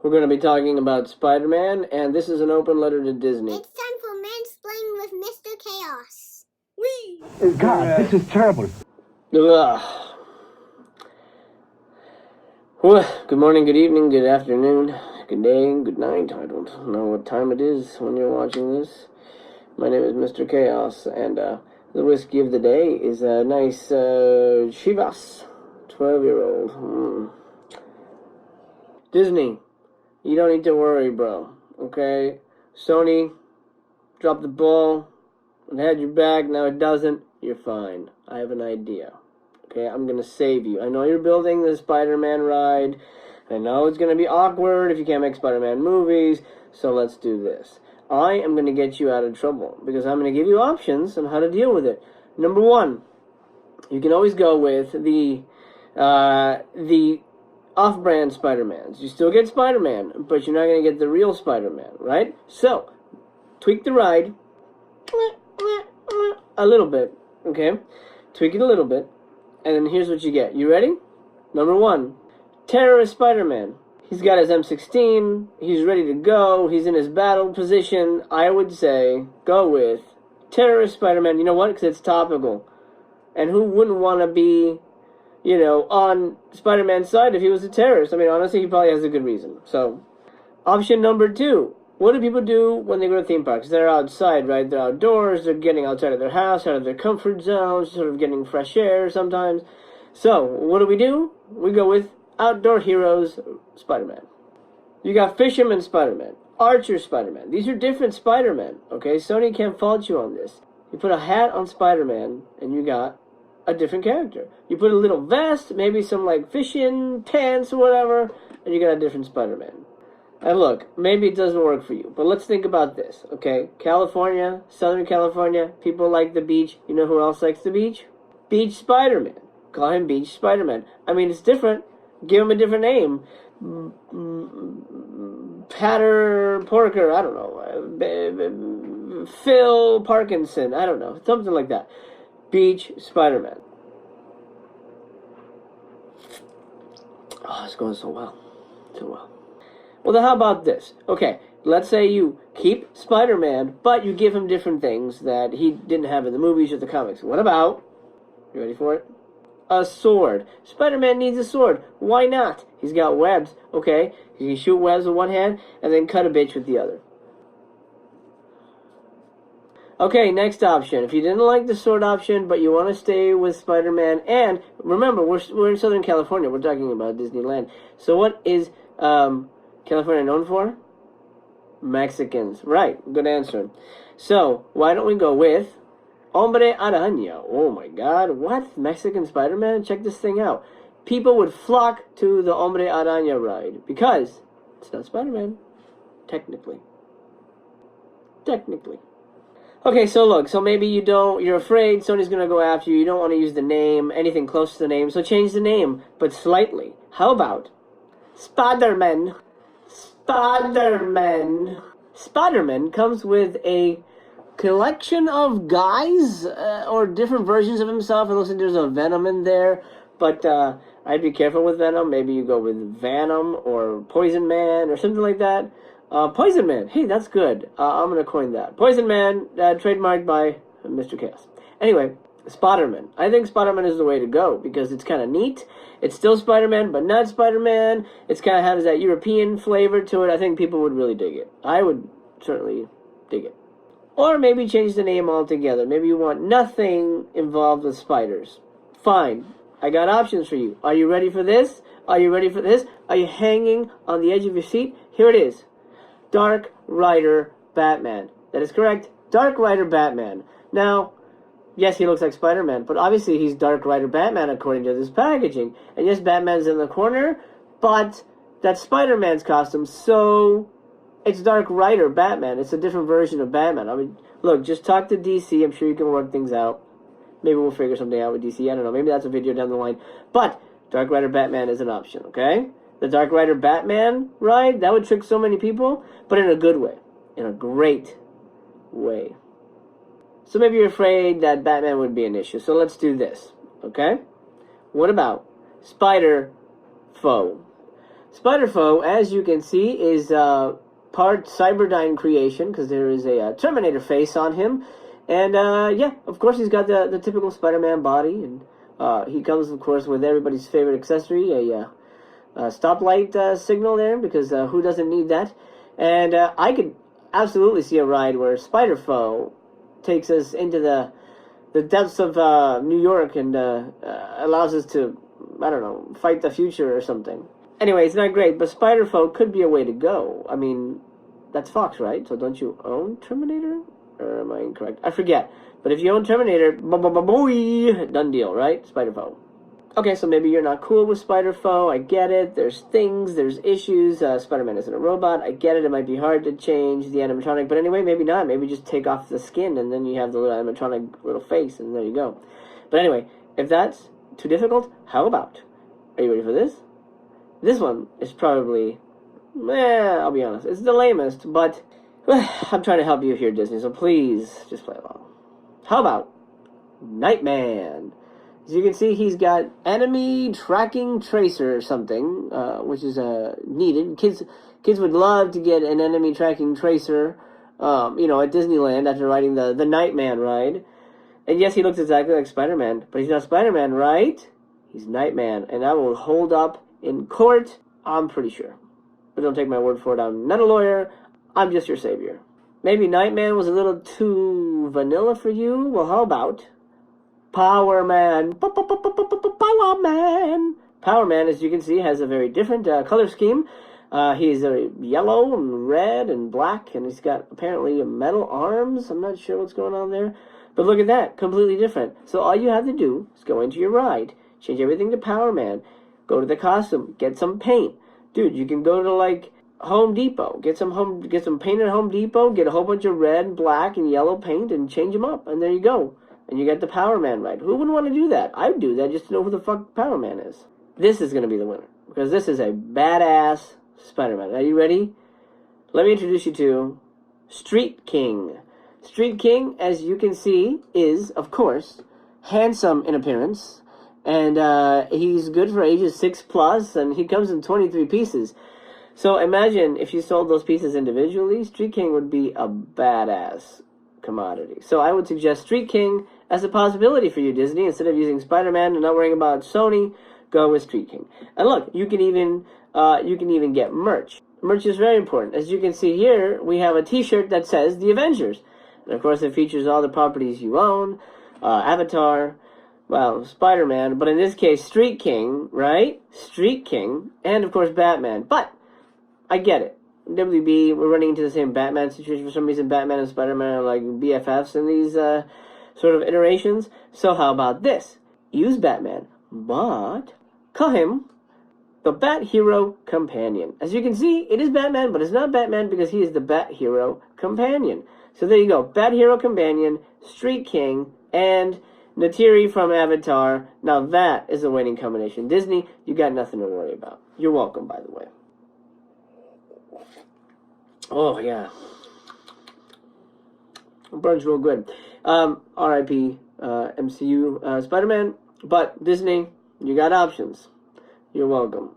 We're going to be talking about Spider-Man, and this is an open letter to Disney. It's time for Mansplaining with Mr. Chaos. Whee! God, this is terrible. Ugh. Well, good morning, good evening, good afternoon, good day, good night. I don't know what time it is when you're watching this. My name is Mr. Chaos, and the whiskey of the day is a nice Chivas 12-year-old. Disney, you don't need to worry, bro. Okay? Sony dropped the ball. It had your back, now it doesn't. You're fine. I have an idea. Okay, I'm gonna save you. I know you're building the Spider-Man ride. I know it's gonna be awkward if you can't make Spider-Man movies, so let's do this. I am gonna get you out of trouble because I'm gonna give you options on how to deal with it. Number one, you can always go with the off-brand Spider-Mans. You still get Spider-Man, but you're not gonna get the real Spider-Man, right? So, tweak the ride a little bit, okay? Tweak it a little bit. And then here's what you get. You ready? Number one, terrorist Spider-Man. He's got his M16. He's ready to go. He's in his battle position. I would say go with terrorist Spider-Man. You know what? Because it's topical. And who wouldn't want to be, on Spider-Man's side if he was a terrorist? I mean, honestly, he probably has a good reason. So, option number two. What do people do when they go to theme parks? They're outside, right? They're outdoors. They're getting outside of their house, out of their comfort zone, sort of getting fresh air sometimes. So, what do? We go with outdoor heroes, Spider-Man. You got Fisherman Spider-Man, Archer Spider-Man. These are different Spider-Man, okay? Sony can't fault you on this. You put a hat on Spider-Man, and you got a different character. You put a little vest, maybe some, fishing pants or whatever, and you got a different Spider-Man. And look, maybe it doesn't work for you, but let's think about this, okay? California, Southern California, people like the beach. You know who else likes the beach? Beach Spider-Man. Call him Beach Spider-Man. I mean, it's different. Give him a different name. Patter Porker, I don't know. Phil Parkinson, I don't know. Something like that. Beach Spider-Man. Oh, it's going so well. So well. Well, then how about this? Okay, let's say you keep Spider-Man, but you give him different things that he didn't have in the movies or the comics. What about, you ready for it? A sword. Spider-Man needs a sword. Why not? He's got webs, okay? He can shoot webs with one hand and then cut a bitch with the other. Okay, next option. If you didn't like the sword option, but you want to stay with Spider-Man, and remember, we're in Southern California. We're talking about Disneyland. So what is California known for? Mexicans. Right, good answer. So, why don't we go with Hombre Araña? Oh my god, what? Mexican Spider-Man? Check this thing out. People would flock to the Hombre Araña ride because it's not Spider-Man. Technically. Okay, so look, so maybe you're afraid Sony's gonna go after you, you don't want to use the name, anything close to the name, so change the name, but slightly. How about Spiderman? Spiderman comes with a collection of guys or different versions of himself. It looks like there's a Venom in there, but I'd be careful with Venom. Maybe you go with Venom or Poison Man or something like that. Poison Man, hey, that's good. I'm gonna coin that. Poison Man, trademarked by Mr. Chaos. Anyway, Spiderman. I think Spiderman is the way to go because it's kind of neat. It's still Spider-Man, but not Spider-Man. It's kind of has that European flavor to it. I think people would really dig it. I would certainly dig it. Or maybe change the name altogether. Maybe you want nothing involved with spiders. Fine. I got options for you. Are you ready for this? Are you hanging on the edge of your seat? Here it is. Dark Rider Batman. That is correct. Dark Rider Batman. Now, yes, he looks like Spider-Man, but obviously he's Dark Rider Batman according to this packaging. And yes, Batman's in the corner, but that's Spider-Man's costume, so it's Dark Rider Batman. It's a different version of Batman. I mean, look, just talk to DC. I'm sure you can work things out. Maybe we'll figure something out with DC. I don't know. Maybe that's a video down the line. But Dark Rider Batman is an option, okay? The Dark Rider Batman ride, that would trick so many people, but in a good way. In a great way. So maybe you're afraid that Batman would be an issue. So let's do this, okay? What about Spider-Foe? Spider-Foe, as you can see, is part Cyberdyne creation, because there is a Terminator face on him. And, yeah, of course he's got the typical Spider-Man body, and he comes, of course, with everybody's favorite accessory, a stoplight signal there, because who doesn't need that? And I could absolutely see a ride where Spider-Foe takes us into the depths of New York and allows us to, I don't know, fight the future or something. Anyway, it's not great, but Spider-Foe could be a way to go. I mean, that's Fox, right? So don't you own Terminator? Or am I incorrect? I forget. But if you own Terminator, boy, done deal, right? Spider-Foe. Okay, so maybe you're not cool with Spider-Foe. I get it. There's things, there's issues. Spider-Man isn't a robot. I get it. It might be hard to change the animatronic. But anyway, maybe not. Maybe just take off the skin and then you have the little animatronic little face and there you go. But anyway, if that's too difficult, how about? Are you ready for this? This one is probably, I'll be honest, it's the lamest, but I'm trying to help you here, Disney, so please just play along. How about Nightman? As you can see, he's got enemy tracking tracer or something, which is needed. Kids would love to get an enemy tracking tracer, you know, at Disneyland after riding the Nightman ride. And yes, he looks exactly like Spider-Man, but he's not Spider-Man, right? He's Nightman, and that will hold up in court, I'm pretty sure. But don't take my word for it, I'm not a lawyer, I'm just your savior. Maybe Nightman was a little too vanilla for you? Well, how about Power Man? Power Man! Power Man, as you can see, has a very different color scheme. He's yellow and red and black, and he's got apparently metal arms. I'm not sure what's going on there. But look at that, completely different. So all you have to do is go into your ride, change everything to Power Man, go to the costume, get some paint. Dude, you can go to like Home Depot, get some paint at Home Depot, get a whole bunch of red, black, and yellow paint and change them up, and there you go. And you got the Power Man ride. Who wouldn't want to do that? I would do that just to know who the fuck Power Man is. This is going to be the winner, because this is a badass Spider-Man. Are you ready? Let me introduce you to Street King. Street King, as you can see, is, of course, handsome in appearance. And he's good for ages 6+, and he comes in 23 pieces. So imagine if you sold those pieces individually, Street King would be a badass commodity. So I would suggest Street King as a possibility for you, Disney. Instead of using Spider-Man and not worrying about Sony, go with Street King. And look, you can even get merch. Merch is very important. As you can see here, we have a t-shirt that says The Avengers. And of course, it features all the properties you own, Avatar, well, Spider-Man, but in this case, Street King, right? Street King, and of course, Batman. But, I get it. WB, we're running into the same Batman situation. For some reason, Batman and Spider-Man are like BFFs in these sort of iterations. So how about this? Use Batman, but call him the Bat Hero Companion. As you can see, it is Batman, but it's not Batman because he is the Bat Hero Companion. So there you go. Bat Hero Companion, Street King, and Natiri from Avatar. Now that is a winning combination. Disney, you got nothing to worry about. You're welcome, by the way. Oh, yeah. It burns real good. R.I.P. MCU Spider-Man. But Disney, you got options. You're welcome.